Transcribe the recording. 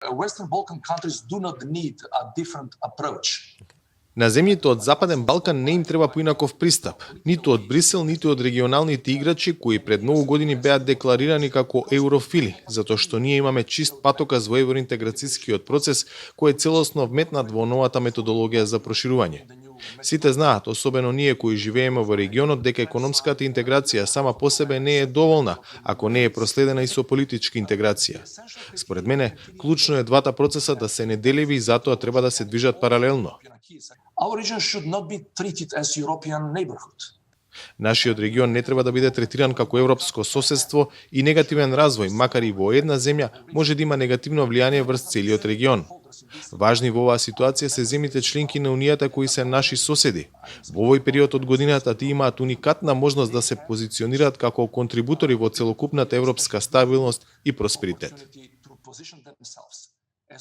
Western Balkan countries do not need a different approach. На земјите од Западен Балкан не им треба поинаков пристап, ниту од Брисел, ниту од регионалните играчи кои пред многу години беа декларирани како еврофили, затоа што ние имаме чист патоказ во евроинтеграцијскиот процес кој е целосно вметнат во новата методологија за проширување. Сите знаат, особено ние кои живееме во регионот, дека економската интеграција сама по себе не е доволна, ако не е проследена и со политичка интеграција. Според мене, клучно е двата процеса да се неделиви и затоа треба да се движат паралелно. Our region should not be treated as European neighborhood. Нашиот регион не треба да биде третиран како европско соседство и негативен развој, макар и во една земја, може да има негативно влијание врз целиот регион. Важни во оваа ситуација се земјите членки на Унијата кои се наши соседи. Во овој период од годината тие имаат уникатна можност да се позиционираат како контрибутори во целокупната европска стабилност и просперитет.